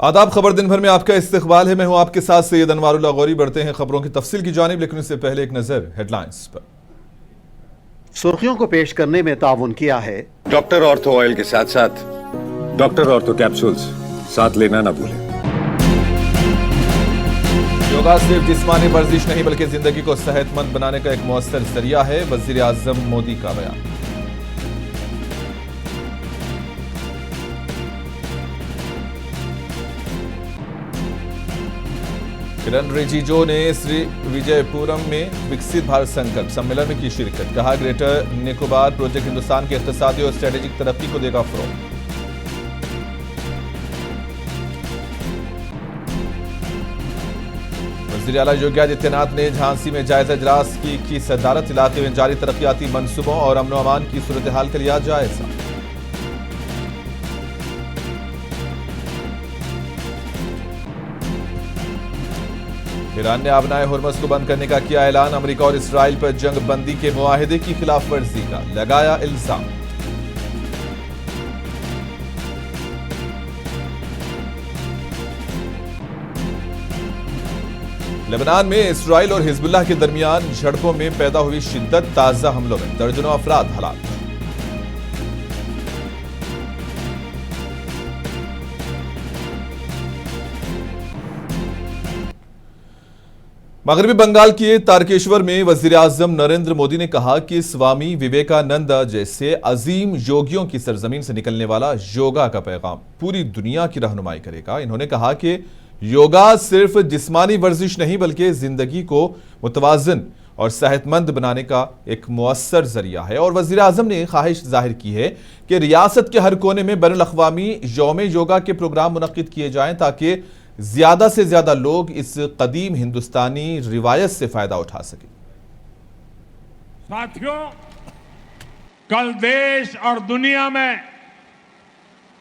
आदाब। खबर दिन भर में आपका इस्तकबाल है। मैं हूं आपके साथ सैयद अनवारुल्लाह गौरी। बढ़ते हैं खबरों की तफसील की जानिब, लेकिन इससे पहले एक नजर हेडलाइंस पर। सुर्खियों को पेश करने में ताउन किया है डॉक्टर ऑर्थो ऑयल के साथ साथ डॉक्टर ऑर्थो कैप्सूल्स साथ लेना ना भूलें। योगा सिर्फ जिस्मानी वर्जिश नहीं बल्कि जिंदगी को सेहतमंद बनाने का एक मौसर जरिया है, वजीर आजम मोदी का बयान। किरण रिजिजू ने श्री विजयपुरम में विकसित भारत संकल्प सम्मेलन में की शिरकत। कहा, ग्रेटर निकोबार प्रोजेक्ट हिंदुस्तान की इक्तिसादी और स्ट्रेटेजिक तरक्की को देगा फरोग। वज़ीर आला योगी आदित्यनाथ ने झांसी में जायजा इजलास की सदारत। इलाके में जारी तरक्याती मंसूबों और अमन अमान की सूरत हाल का लिया जायजा। ईरान ने आबनाए हुर्मुज़ को बंद करने का किया ऐलान। अमेरिका और इसराइल पर जंग बंदी के मुआहदे की खिलाफ वर्जी का लगाया इल्जाम। लेबनान में इसराइल और हिजबुल्लाह के दरमियान झड़पों में पैदा हुई शिद्दत। ताजा हमलों में दर्जनों अफराद हलाक। मगरबी बंगाल के तारकेश्वर में वजीर आजम नरेंद्र मोदी ने कहा कि स्वामी विवेकानंद जैसे अजीम योगियों की सरजमीन से निकलने वाला योगा का पैगाम पूरी दुनिया की रहनुमाई करेगा। इन्होंने कहा कि योगा सिर्फ जिस्मानी वर्जिश नहीं बल्कि जिंदगी को मुतवाजन और सेहतमंद बनाने का एक मुअस्सर जरिया है। और वजीर आजम ने ख्वाहिश जाहिर की है कि रियासत के हर कोने में बैनुल अक़वामी यौम योगा के प्रोग्राम मुनक्किद किए जाएं ताकि ज्यादा से ज्यादा लोग इस कदीम हिंदुस्तानी रिवायत से फायदा उठा सकें। साथियों, कल देश और दुनिया में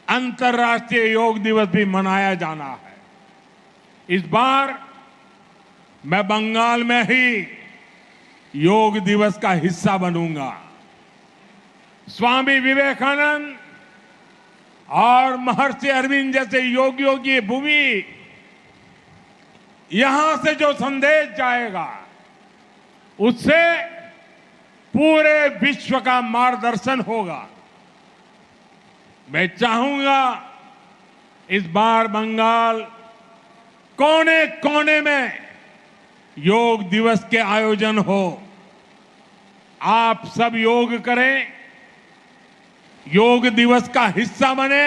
अंतर्राष्ट्रीय योग दिवस भी मनाया जाना है। इस बार मैं बंगाल में ही योग दिवस का हिस्सा बनूंगा। स्वामी विवेकानंद और महर्षि अरविंद जैसे योगियों की भूमि, यहां से जो संदेश जाएगा उससे पूरे विश्व का मार्गदर्शन होगा। मैं चाहूंगा इस बार बंगाल कोने कोने में योग दिवस के आयोजन हो। आप सब योग करें, योग दिवस का हिस्सा बने।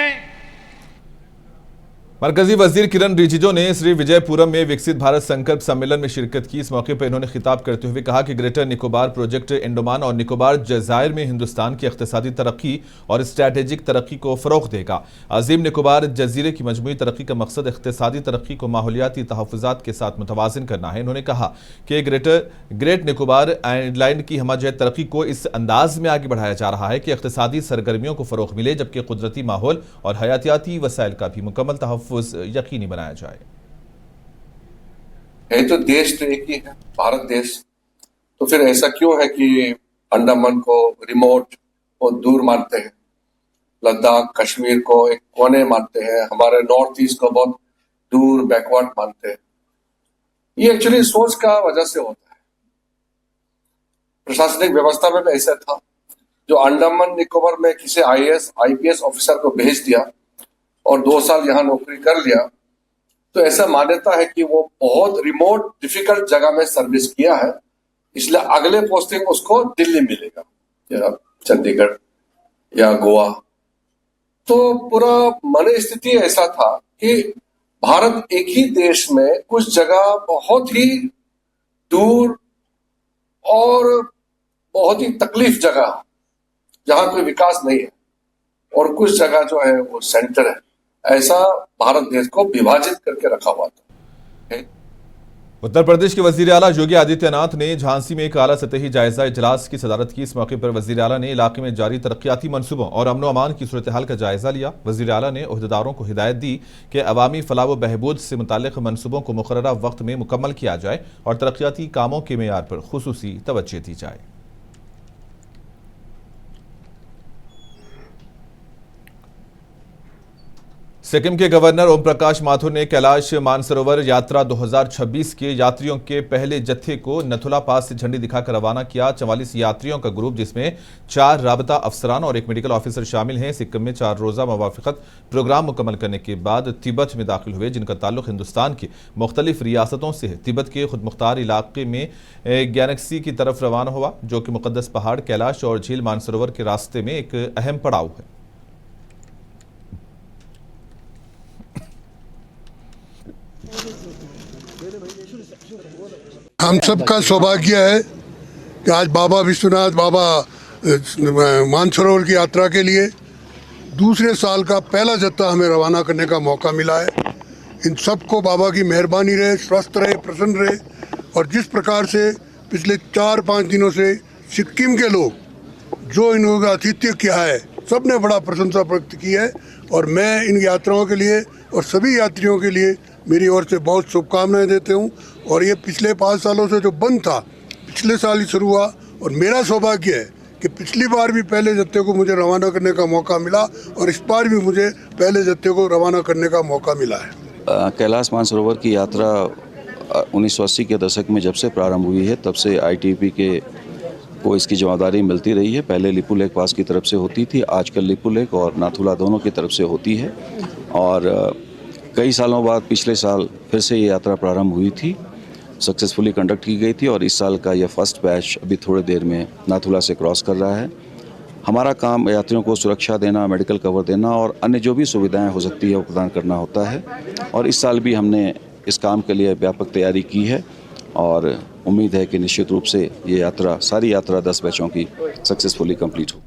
मरकजी वजीर किरण रिजिजू ने श्री विजयपुरम में विकसित भारत संकल्प सम्मेलन में शिरकत की। इस मौके पर इन्होंने खिताब करते हुए कहा कि ग्रेटर निकोबार प्रोजेक्ट अंडमान और निकोबार जज़ायर में हिंदुस्तान की इक्तिसादी तरक्की और स्ट्रेटेजिक तरक्की को फरोग देगा। अजीम निकोबार जजीरे की मजमूई तरक्की का मकसद इक्तिसादी तरक्की को माहौलियाती तहफ़्फ़ुज़ात के साथ मुतवाज़िन करना है। उन्होंने कहा कि ग्रेट निकोबार आइलैंड की हमजात तरक्की को इस अंदाज में आगे बढ़ाया जा रहा है कि इक्तिसादी सरगर्मियों को फरोग मिले, जबकि कुदरती माहौल और हयातियाती वसाइल का भी मुकम्मल तहफ़्फ़ुज़ यकीनी बनाया जाए। है तो देश तो एक ही है, भारत देश। तो फिर ऐसा क्यों है कि अंडमान को रिमोट और दूर मानते हैं, लद्दाख कश्मीर को एक कोने मानते हैं, हमारे नॉर्थ ईस्ट को बहुत दूर बैकवर्ड मानते हैं। ये एक्चुअली सोच का वजह से होता है। प्रशासनिक व्यवस्था में भी ऐसा था, जो अंडमान निकोबार में किसी IAS IPS ऑफिसर को भेज दिया और 2 साल यहां नौकरी कर लिया, तो ऐसा मान्यता है कि वो बहुत रिमोट डिफिकल्ट जगह में सर्विस किया है, इसलिए अगले पोस्टिंग उसको दिल्ली मिलेगा या चंडीगढ़ या गोवा। तो पूरा मन स्थिति ऐसा था कि भारत एक ही देश में कुछ जगह बहुत ही दूर और बहुत ही तकलीफ जगह जहां कोई विकास नहीं है, और कुछ जगह जो है वो सेंटर है। ऐसा भारत देश को विभाजित करके रखा हुआ था। उत्तर प्रदेश के वजीर आला योगी आदित्यनाथ ने झांसी में एक आला सतही जायजा इजलास की सदारत की। इस मौके पर वजीर आला ने इलाके में जारी तरक्याती मंसूबों और अमन अमान की सूरत हाल का जायजा लिया। वजीर आला ने ओहदेदारों को हिदायत दी कि अवामी फलाह व बहबूद से मुताल्लिक मंसूबों को मुकर्ररा वक्त में मुकम्मल किया जाए और तरक्याती कामों के मेयार पर खुसूसी तवज्जो दी जाए। सिक्किम के गवर्नर ओम प्रकाश माथुर ने कैलाश मानसरोवर यात्रा 2026 के यात्रियों के पहले जत्थे को नथुला पास से झंडी दिखाकर रवाना किया। 44 यात्रियों का ग्रुप, जिसमें 4 राबता अफसरान और 1 मेडिकल ऑफिसर शामिल हैं, सिक्किम में 4 रोजा मवाफिकत प्रोग्राम मुकम्मल करने के बाद तिब्बत में दाखिल हुए, जिनका ताल्लुक हिंदुस्तान की मुख्तलिफ रियासतों से है। तिब्बत के खुद मुख्तार इलाके में गैलेक्सी की तरफ रवाना हुआ, जो कि मुकद्दस पहाड़ कैलाश और झील मानसरोवर के रास्ते में एक अहम पड़ाव है। हम सबका सौभाग्य है कि आज बाबा विश्वनाथ बाबा मानसरोवर की यात्रा के लिए दूसरे साल का पहला जत्था हमें रवाना करने का मौका मिला है। इन सबको बाबा की मेहरबानी रहे, स्वस्थ रहे, प्रसन्न रहे। और जिस प्रकार से पिछले 4-5 दिनों से सिक्किम के लोग जो इन लोगों का आतिथ्य किया है, सब ने बड़ा प्रशंसा व्यक्त की है। और मैं इन यात्राओं के लिए और सभी यात्रियों के लिए मेरी ओर से बहुत शुभकामनाएं देते हूं। और ये पिछले 5 सालों से जो बंद था, पिछले साल ही शुरू हुआ। और मेरा सौभाग्य है कि पिछली बार भी पहले जत्थे को मुझे रवाना करने का मौका मिला और इस बार भी मुझे पहले जत्थे को रवाना करने का मौका मिला है। कैलाश मानसरोवर की यात्रा 1980 के दशक में जब से प्रारंभ हुई है, तब से ITP को इसकी जिम्मेदारी मिलती रही है। पहले लिपुलेख पास की तरफ से होती थी, आजकल लिपुलेख और नाथुला दोनों की तरफ से होती है। और कई सालों बाद पिछले साल फिर से ये यात्रा प्रारंभ हुई थी, सक्सेसफुली कंडक्ट की गई थी। और इस साल का यह फर्स्ट बैच अभी थोड़ी देर में नाथुला से क्रॉस कर रहा है। हमारा काम यात्रियों को सुरक्षा देना, मेडिकल कवर देना और अन्य जो भी सुविधाएं हो सकती है वो प्रदान करना होता है। और इस साल भी हमने इस काम के लिए व्यापक तैयारी की है और उम्मीद है कि निश्चित रूप से ये सारी यात्रा 10 बैचों की सक्सेसफुली कंप्लीट हो।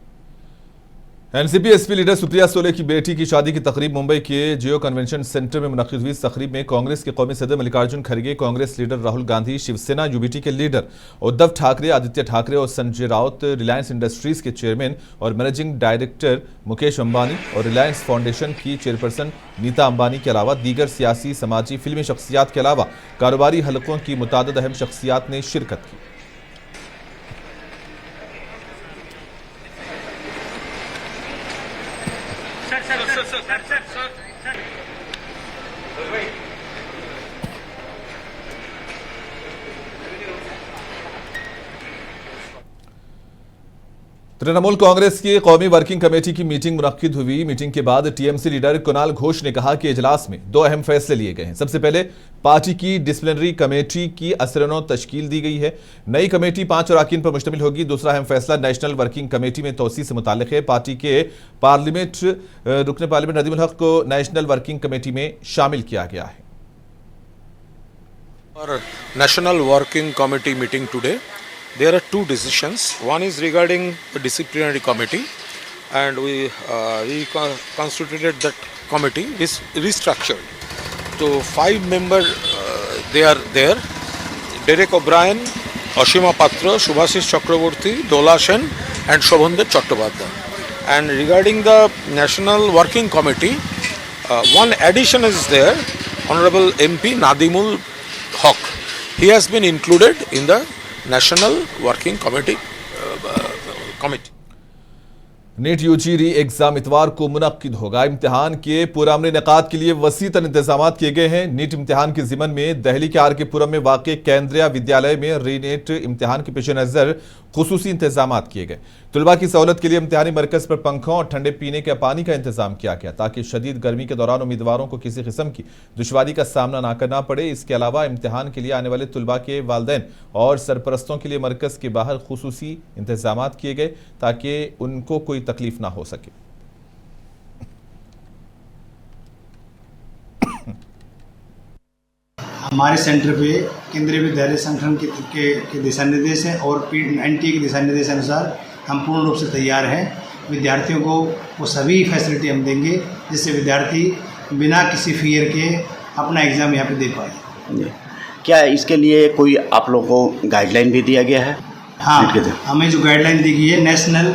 NCP SP leader Supriya Sule की बेटी की शादी की तकरीब मुंबई के जियो कन्वेंशन सेंटर में मुनक्किद हुई। इस तकरीब में कांग्रेस के कौमी सदर मल्लिकार्जुन खड़गे, कांग्रेस लीडर राहुल गांधी, शिवसेना यूबीटी के लीडर उद्धव ठाकरे, आदित्य ठाकरे और संजय राउत, रिलायंस इंडस्ट्रीज के चेयरमैन और मैनेजिंग डायरेक्टर मुकेश अंबानी और रिलायंस फाउंडेशन की चेयरपर्सन नीता अंबानी के अलावा दीगर सियासी, समाजी, फिल्मी शख्सियात के अलावा कारोबारी हलकों की मुतादिद अहम शख्सियात ने शिरकत की। तृणमूल कांग्रेस की कौमी वर्किंग कमेटी की मीटिंग मुनक्किद हुई। मीटिंग के बाद टीएमसी लीडर कुणाल घोष ने कहा कि इजलास में 2 अहम फैसले लिए गए हैं। सबसे पहले पार्टी की डिसिप्लिनरी कमेटी की असरनो तश्कील दी गई है। नई कमेटी 5 अरकान पर मुश्तमिल होगी। दूसरा अहम फैसला नेशनल वर्किंग कमेटी में तोसी से मुताल्लिक है। पार्टी के रुकन पार्लियामेंट नदीमुल हक को नेशनल वर्किंग कमेटी में शामिल किया गया है। Our National Working Committee meeting today, there are 2 decisions. One is regarding the disciplinary committee, and we constituted that committee is restructured. So 5 members they are there: Derek O'Brien, Ashima Patra, Subhashish Chakraborty, Dola Sen, and Shobhandev Chattopadhyay. And regarding the National Working Committee, one addition is there: Honorable MP Nadimul Haq. He has been included in the National Working Committee. NEET UG re exam इतवार को मुनक्किद होगा। इम्तिहान के पुरअमन इनेकाद के लिए वसीतन इंतजाम किए गए हैं। नीट इम्तिहान के ज़िमन में दिल्ली के RK पुरम में वाक़ केंद्रीय विद्यालय में रीनेट इम्तिहान के पेश नज़र खुसूसी इंतजाम किए गए। तलबा की सहूलत के लिए इम्तिहानी मरकज़ पर पंखों और ठंडे पीने के पानी का इंतजाम किया गया, ताकि शदीद गर्मी के दौरान उम्मीदवारों को किसी किस्म की दुश्वारी का सामना ना करना पड़े। इसके अलावा इम्तिहान के लिए आने वाले तलबा के वालिदैन और सरपरस्तों के लिए मरकज़ के बाहर खुसूसी इंतजाम किए गए, ताकि उनको कोई तकलीफ ना हो सके। हमारे सेंटर पे केंद्रीय विद्यालय संगठन के दिशा निर्देश हैं और NTA के दिशा निर्देश अनुसार हम पूर्ण रूप से तैयार हैं। विद्यार्थियों को वो सभी फैसिलिटी हम देंगे जिससे विद्यार्थी बिना किसी फियर के अपना एग्ज़ाम यहाँ पे दे पाए। क्या इसके लिए कोई आप लोगों को गाइडलाइन भी दिया गया है? हाँ, हमें जो गाइडलाइन दी गई है नेशनल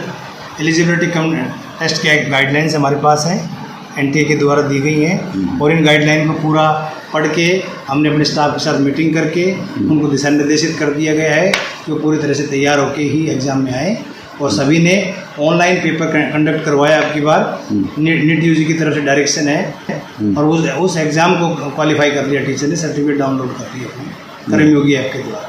एलिजिबिलिटी टेस्ट के गाइडलाइंस हमारे पास हैं, NTA के द्वारा दी गई हैं। और इन गाइडलाइन को पूरा पढ़ के हमने अपने स्टाफ के साथ मीटिंग करके उनको दिशा निर्देशित कर दिया गया है कि वो पूरी तरह से तैयार होकर ही एग्ज़ाम में आए और सभी ने ऑनलाइन पेपर कंडक्ट करवाया। अब की बार नीट यूजी की तरफ से डायरेक्शन है और उस एग्ज़ाम को क्वालिफाई कर लिया टीचर ने, सर्टिफिकेट डाउनलोड कर लिया अपने कर्मयोगी ऐप के द्वारा।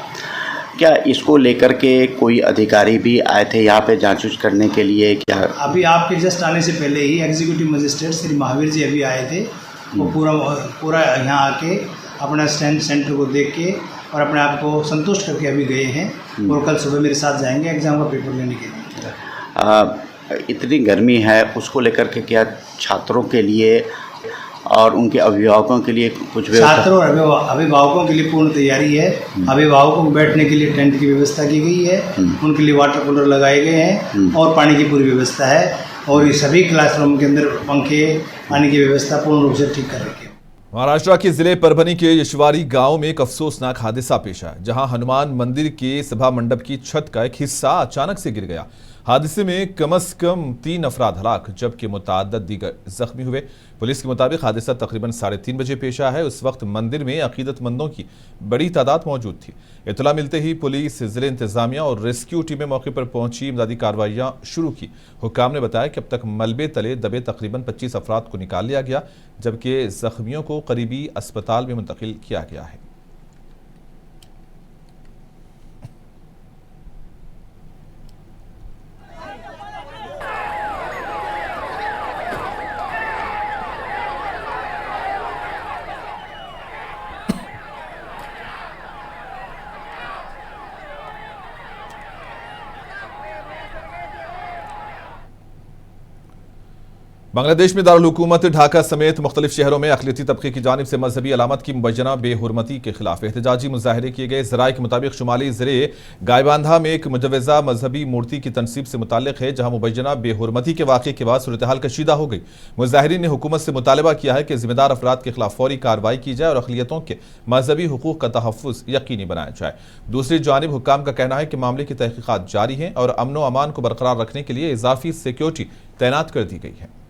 क्या इसको लेकर के कोई अधिकारी भी आए थे यहाँ पे जांच करने के लिए? क्या अभी आपके जस्ट आने से पहले ही एग्जीक्यूटिव मजिस्ट्रेट श्री महावीर जी अभी आए थे, वो पूरा यहाँ आके अपना सेंटर को देख के और अपने आप को संतुष्ट करके अभी गए हैं और कल सुबह मेरे साथ जाएंगे एग्ज़ाम का पेपर लेने के लिए। इतनी गर्मी है, उसको लेकर के क्या छात्रों के लिए और उनके अभिभावकों के लिए कुछ छात्रों और अभिभावकों के लिए पूर्ण तैयारी है। अभिभावकों को बैठने के लिए टेंट की व्यवस्था की गई है, उनके लिए वाटर कूलर लगाए गए हैं और पानी की पूरी व्यवस्था है और ये सभी क्लासरूम के अंदर पंखे, पानी की व्यवस्था पूर्ण रूप से ठीक कर रखी है। महाराष्ट्र के जिले परभनी के यशवारी गांव में एक अफसोसनाक हादसा पेश आया, जहां हनुमान मंदिर के सभा मंडप की छत का एक हिस्सा अचानक से गिर गया। हादसे में कम से कम 3 अफराद हलाक जबकि मुतअद्दिद दीगर जख्मी हुए। पुलिस के मुताबिक हादसा तकरीबन 3:30 बजे पेश आया है। उस वक्त मंदिर में अकीदतमंदों की बड़ी तादाद मौजूद थी। इत्तला मिलते ही पुलिस, जिले इंतजामिया और रेस्क्यू टीमें मौके पर पहुंची इमदादी कार्रवाइयां शुरू की। हुक्काम ने बताया कि अब तक मलबे तले दबे तकरीबन 25 अफराद को निकाल लिया गया जबकि जख्मियों को करीबी अस्पताल में मुंतकिल किया गया है। बांग्लादेश में दारुल हुकूमत ढाका समेत मुख्तलिफ शहरों में अक़लियती तबके की जानिब से मजहबी अलामत की मुबैना बेहुरमती के खिलाफ एहतजाजी मुजाहरे किए गए। ज़राए के मुताबिक शुमाली ज़िले गायबांधा में एक मुजवज़ा मजहबी मूर्ति की तनसीब से मुताल्लिक़ है, जहाँ मुबैना बेहुरमती के वाक़े के बाद सूरत हाल कशीदा हो गई। मुजाहिरीन ने हुकूमत से मुतालबा किया है कि ज़िम्मेदार अफराद के खिलाफ फौरी कार्रवाई की जाए और अक़लियतों के मजहबी हुकूक़ का तहफ़्फ़ुज़ यकीनी बनाया जाए। दूसरी जानिब हुक्काम का कहना है कि मामले की तहक़ीक़ात जारी हैं और अमन व अमान को बरकरार रखने के लिए इजाफी सिक्योरिटी तैनात कर दी गई है।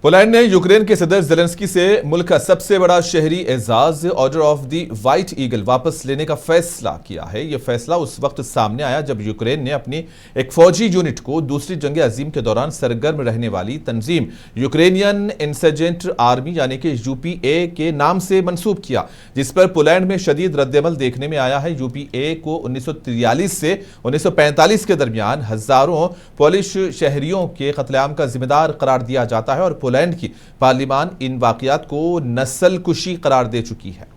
पोलैंड ने यूक्रेन के सदर ज़ेलेंस्की से मुल्क का सबसे बड़ा शहरी एजाज Order of the White Eagle वापस लेने का फैसला किया है। यह फैसला उस वक्त सामने आया जब यूक्रेन ने अपनी एक फौजी यूनिट को दूसरी जंग अजीम के दौरान सरगर्म रहने वाली तंजीम यूक्रेनियन इंसर्जेंट आर्मी यानी कि यूपीए के नाम से मंसूब किया, जिस पर पोलैंड में शदीद रद्दमल देखने में आया है। यूपीए को 1943 से 1945 के दरमियान हजारों पोलिश शहरियों के कत्लेआम का जिम्मेदार करार दिया जाता है और पोलैंड की पार्लिमान इन वाकयात को नस्लकुशी करार दे चुकी है।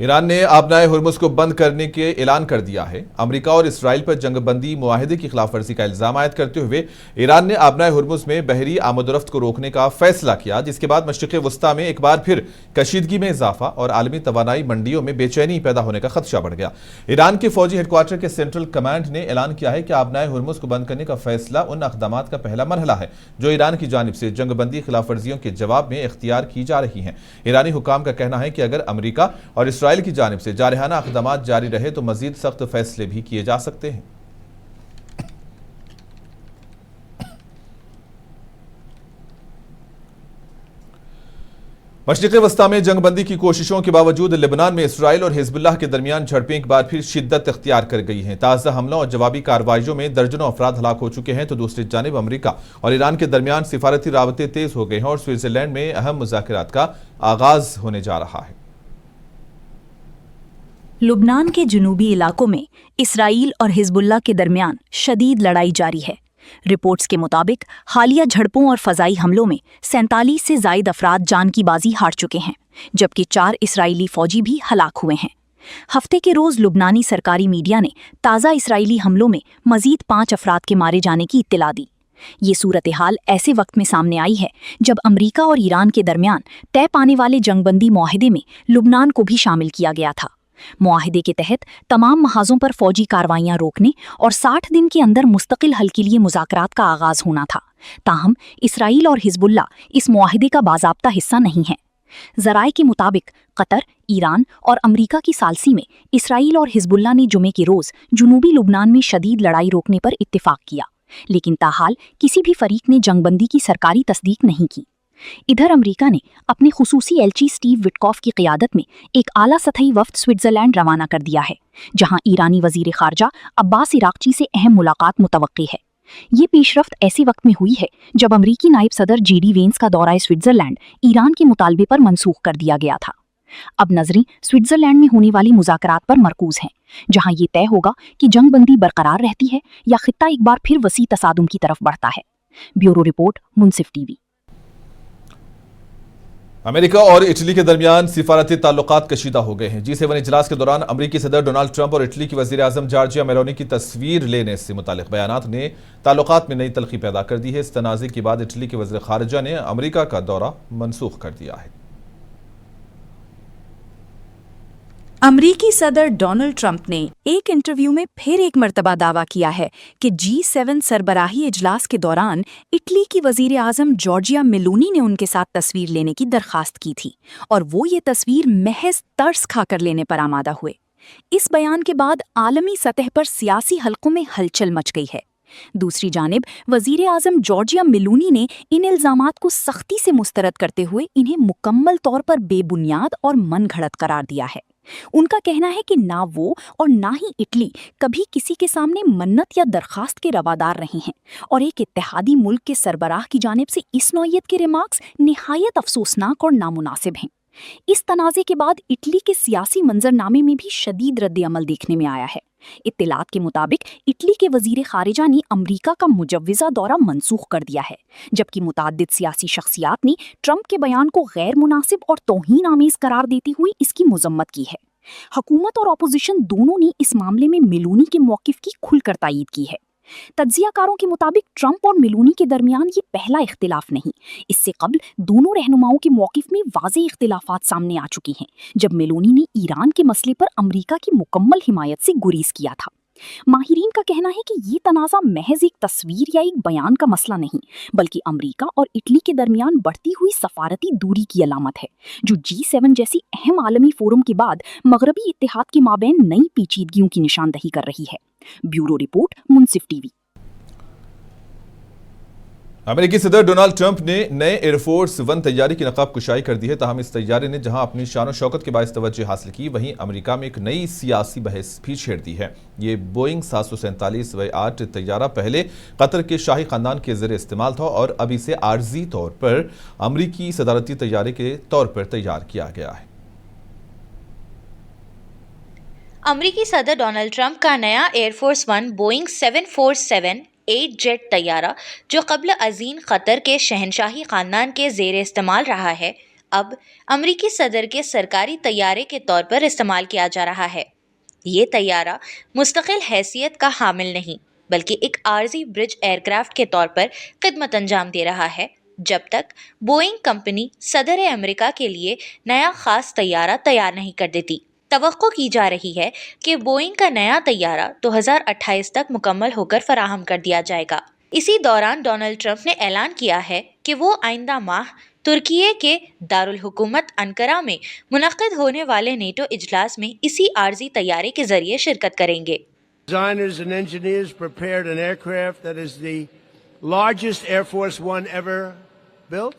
ईरान ने आबनाए हुर्मुज़ को बंद करने के ऐलान कर दिया है। अमेरिका और इसराइल पर जंगबंदी मुआहिदे की खिलाफवर्जी का इल्जाम आयद करते हुए ईरान ने आबनाए हुर्मुज़ में बहरी आमदोरफ्त को रोकने का फैसला किया, जिसके बाद मशरिक़ वस्ता में एक बार फिर कशीदगी में इजाफा और आलमी तवानाई मंडियों में बेचैनी पैदा होने का खदशा बढ़ गया। ईरान के फौजी हेडक्वार्टर के सेंट्रल कमांड ने ऐलान किया है कि आबनाए हुर्मुज़ को बंद करने का फैसला उन अक़दामात का पहला मरहला है जो ईरान की जानिब से जंगबंदी खिलाफवर्जियों के जवाब में इख्तियार की जा रही हैं। ईरानी हुकाम का कहना है कि अगर अमेरिका और इसराइल की जानिब से जारहाना इक़दामात जारी रहे तो मजीद सख्त फैसले भी किए जा सकते हैं। मशरिक़ वस्ता में जंगबंदी की कोशिशों के बावजूद लेबनान में इसराइल और हिजबुल्लाह के दरमियान झड़पें एक बार फिर शिद्दत इख्तियार कर गई हैं। ताज़ा हमलों और जवाबी कार्रवाइयों में दर्जनों अफराद हलाक हो चुके हैं, तो दूसरी जानिब अमेरिका और ईरान के दरमियान सिफारती राबते तेज हो गए हैं और स्विट्जरलैंड में अहम मुज़ाकरात का आगाज होने जा रहा है। लुबनान के जुनूबी इलाकों में इसराइल और हिजबुल्लाह के दरमियान शदीद लड़ाई जारी है। रिपोर्ट्स के मुताबिक हालिया झड़पों और फजाई हमलों में 47 से ज़ायद अफराद जान की बाजी हार चुके हैं, जबकि 4 इसराइली फौजी भी हलाक हुए हैं। हफ्ते के रोज़ लुबनानी सरकारी मीडिया ने ताज़ा इसराइली हमलों में मज़ीद 5 अफराद के मारे जाने की इत्तला दी। ये सूरत हाल ऐसे वक्त में सामने आई है जब अमरीका और ईरान के दरमियान तय पाने वाले जंगबंदी मुआहिदे में लुबनान को भी शामिल किया गया था। मुआहिदे के तहत तमाम महाजों पर फौजी कार्रवाइयां रोकने और 60 दिन के अंदर मुस्तकिल हल के लिए मुज़ाकरात का आगाज होना था। ताहम इसराइल और हिजबुल्लाह इस मुआहिदे का बाज़ाब्ता हिस्सा नहीं है। जराए के मुताबिक कतर, ईरान और अमेरिका की सालसी में इसराइल और हिजबुल्ला ने जुमे के रोज जुनूबी लुबनान में शदीद लड़ाई रोकने पर इत्तेफाक किया, लेकिन ताहाल किसी भी फरीक ने जंगबंदी की सरकारी तस्दीक नहीं की। इधर अमेरिका ने अपने खुसूसी एलची स्टीव विटकॉफ की क़ियादत में एक आला सतही वफ्द स्विट्जरलैंड रवाना कर दिया है, जहां ईरानी वजीर खारजा अब्बास इराक्ची से अहम मुलाकात मुतवक्की है। ये पेशरफ्त ऐसे वक्त में हुई है जब अमरीकी नायब सदर JD वेंस का दौरा स्विट्जरलैंड ईरान के मुतालबे पर मनसूख कर दिया गया था। अब नजरें स्विट्जरलैंड में होने वाली मुज़ाकरात पर मरकूज हैं, जहां ये तय होगा कि जंगबंदी बरकरार रहती है या खित्ता एक बार फिर वसी तसादुम की तरफ बढ़ता है। ब्यूरो रिपोर्ट, मुनसिफ टीवी। अमेरिका और इटली के दरमियान सिफारती ताल्लुकात कशीदा हो गए हैं। G7 इजलास के दौरान अमरीकी सदर डोनाल्ड ट्रंप और इटली की वजीर आजम जॉर्जिया मेलोनी की तस्वीर लेने से मुतालिक बयानात ने ताल्लुकात में नई तलखी पैदा कर दी है। इस तनाज़े के बाद इटली के वज़ीर ख़ारिजा ने अमरीका का दौरा मनसूख कर दिया है। अमरीकी सदर डोनाल्ड ट्रंप ने एक इंटरव्यू में फिर एक मर्तबा दावा किया है कि G7 सरबराही इजलास के दौरान इटली की वजीर आजम जॉर्जिया मेलोनी ने उनके साथ तस्वीर लेने की दरखास्त की थी और वो ये तस्वीर महज तर्स खाकर लेने पर आमादा हुए। इस बयान के बाद आलमी सतह पर सियासी हलकों में हलचल मच गई है। दूसरी जानिब वजीर आजम जॉर्जिया मेलोनी ने इन इल्जामात को सख्ती से मुस्तरद करते हुए इन्हें मुकम्मल तौर पर बेबुनियाद और मनगढ़ंत करार दिया है। उनका कहना है कि ना वो और ना ही इटली कभी किसी के सामने मन्नत या दरखास्त के रवादार रहे हैं और एक इत्तेहादी मुल्क के सरबराह की जानिब से इस नौयत के रिमार्क्स निहायत अफसोसनाक और नामुनासिब हैं। इस तनाज़े के बाद इटली के सियासी मंजरनामे में भी शदीद रद्द-ए-अमल देखने में आया है। इत्तिलात के मुताबिक इटली के वजीर खारिजा ने अमरीका का मुजव्विज़ा दौरा मनसूख कर दिया है, जबकि मुताद्दिद सियासी शख्सियात ने ट्रंप के बयान को गैर मुनासिब और तौहीन आमीज़ करार देती हुई इसकी मजम्मत की है। हुकूमत और अपोजिशन दोनों ने इस मामले में मेलोनी के मौक़िफ़ की खुलकर तायीद की है। तज्ज़ियाकारों के मुताबिक ट्रंप और मेलोनी के दरमियान ये पहला इख्तिलाफ नहीं, इससे कबल दोनों रहनुमाओं के मौक़िफ़ में वाज़ेह इख्तिलाफ़ात सामने आ चुकी हैं, जब मेलोनी ने ईरान के मसले पर अमरीका की मुकम्मल हिमायत से गुरीज किया था। माहिरीन का कहना है कि ये तनाज़ा महज एक तस्वीर या एक बयान का मसला नहीं, बल्कि अमरीका और इटली के दरमियान बढ़ती हुई सफारती दूरी की अलामत है, जो G7 जैसी अहम आलमी फोरम के बाद मगरबी इत्तेहाद के माबैन नई पेचीदगियों की निशानदही कर रही है। ब्यूरो रिपोर्ट, मुनसिफ टीवी। अमेरिकी सदर डोनाल्ड ट्रंप ने नए एयरफोर्स 1 तैयारी की नकाब कुशाई कर दी है। ताहम इस तैयारी ने जहां अपनी शान और शौकत के बायस तवज्जो हासिल की, वहीं अमेरिका में एक नई सियासी बहस भी छेड़ दी है। ये बोइंग 747-8 तैयारा पहले कतर के शाही खानदान के ज़रिए इस्तेमाल था और अब इसे आर्जी तौर पर अमरीकी सदारती तैयारे के तौर पर तैयार किया गया है। अमरीकी सदर डोनाल्ड ट्रंप का नया एयरफोर्स 1 बोइंग 747-8 जेट तैयारा, जो कब्ल अजीन कतर के शहनशाही खानदान के ज़ेर इस्तेमाल रहा है, अब अमरीकी सदर के सरकारी तैयारे के तौर पर इस्तेमाल किया जा रहा है। ये तैयारा मुस्तकिल हैसियत का हामिल नहीं, बल्कि एक आर्जी ब्रिज एयरक्राफ्ट के तौर पर खिदमत अंजाम दे रहा है, जब तक बोइंग कंपनी सदर अमेरिका के लिए नया खास तैयारा तैयार नहीं कर देती। तवक्को की जा रही है कि बोइंग का नया तैयारा 2028 तक मुकम्मल होकर फराहम कर दिया जाएगा। इसी दौरान डोनाल्ड ट्रंप ने ऐलान किया है कि वो आइंदा माह तुर्की के दारुल हुकूमत अंकारा में मुनक्किद होने वाले नेटो इजलास में इसी आर्जी तैयारे के जरिए शिरकत करेंगे। Designers and engineers prepared an aircraft that is the largest Air Force One ever built.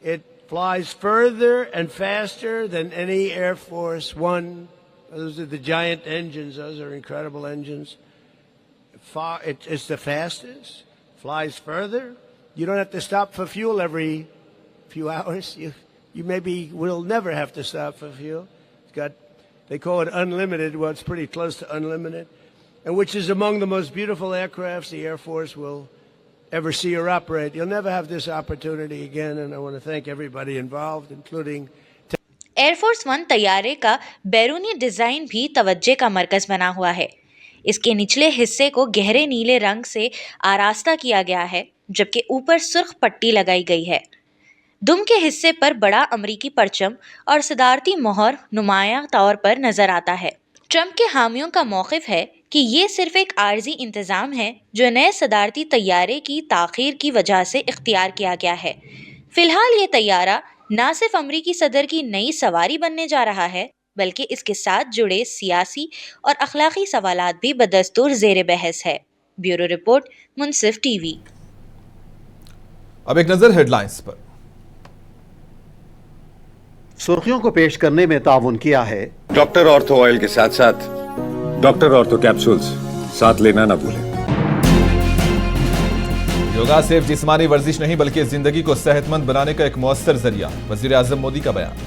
It flies further and faster than any Air Force One. Those are the giant engines. Those are incredible engines. It's the fastest. Flies further. You don't have to stop for fuel every few hours. You maybe will never have to stop for fuel. It's got, they call it unlimited. Well, it's pretty close to unlimited, and which is among the most beautiful aircrafts the Air Force will ever see or operate. You'll never have this opportunity again, and I want to thank everybody involved, including air force 1 तैयारे का बैरूनी design भी तवज्जे का मरकज़ बना हुआ है। इसके निचले हिस्से को गहरे नीले रंग से आरास्ता किया गया है, जबकि ऊपर सुर्ख पट्टी लगाई गई है। दुम के हिस्से पर बड़ा अमरीकी परचम और सदारती मोहर नुमाया तौर पर नजर आता है। ट्रंप के हामियों का मौक़िफ़ है कि ये सिर्फ एक आर्जी इंतज़ाम है जो नए सदारती तैयारे की ताख़ीर की वजह से इख्तियार किया गया है। फ़िलहाल ये तैयारा न सिर्फ अमरीकी सदर की नई सवारी बनने जा रहा है, बल्कि इसके साथ जुड़े सियासी और अखलाकी सवालात भी बदस्तूर ज़ेर बहस है। ब्यूरो रिपोर्ट, मुनसिफ टीवी। अब एक नजर हेडलाइंस पर। सुर्खियों को पेश करने में ताउन किया है डॉक्टर ऑर्थो ऑयल के साथ साथ डॉक्टर ऑर्थो कैप्सूल्स साथ लेना ना भूलें। योगा सिर्फ जिस्मानी वर्जिश नहीं बल्कि जिंदगी को सेहतमंद बनाने का एक मौसर जरिया, वजीर आजम मोदी का बयान।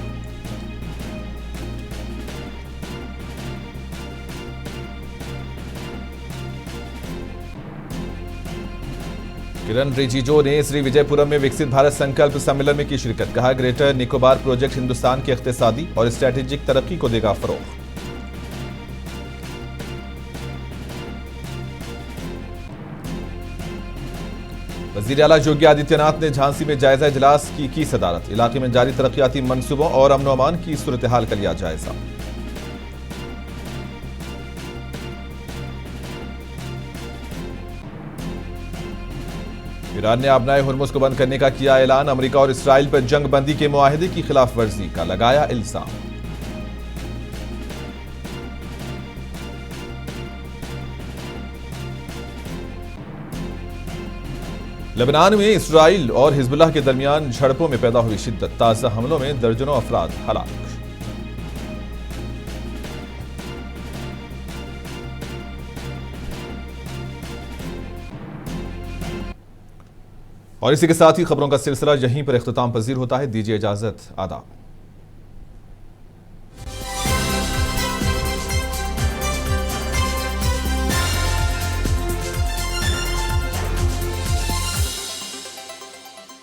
किरण रिजिजू ने श्री विजयपुरम में विकसित भारत संकल्प सम्मेलन में की शिरकत। कहा, ग्रेटर निकोबार प्रोजेक्ट हिंदुस्तान की इक्तिसादी और स्ट्रैटेजिक तरक्की को देगा फरोग। वजीर आला योगी आदित्यनाथ ने झांसी में जायजा इजलास की सदारत। इलाके में जारी तरक्याती मंसूबों और अमन अमान की सूरत हाल का लिया जायजा। ईरान ने आबनाए हुर्मुज को बंद करने का किया ऐलान। अमेरिका और इसराइल पर जंग बंदी के मुआहिदे की खिलाफ वर्जी का लगाया इल्जाम। लेबनान में इसराइल और हिजबुल्लाह के दरमियान झड़पों में पैदा हुई शिद्दत। ताजा हमलों में दर्जनों अफराद हलाक। और इसी के साथ ही खबरों का सिलसिला यहीं पर इख्तिताम पजीर होता है। दीजिए इजाजत, आदाब।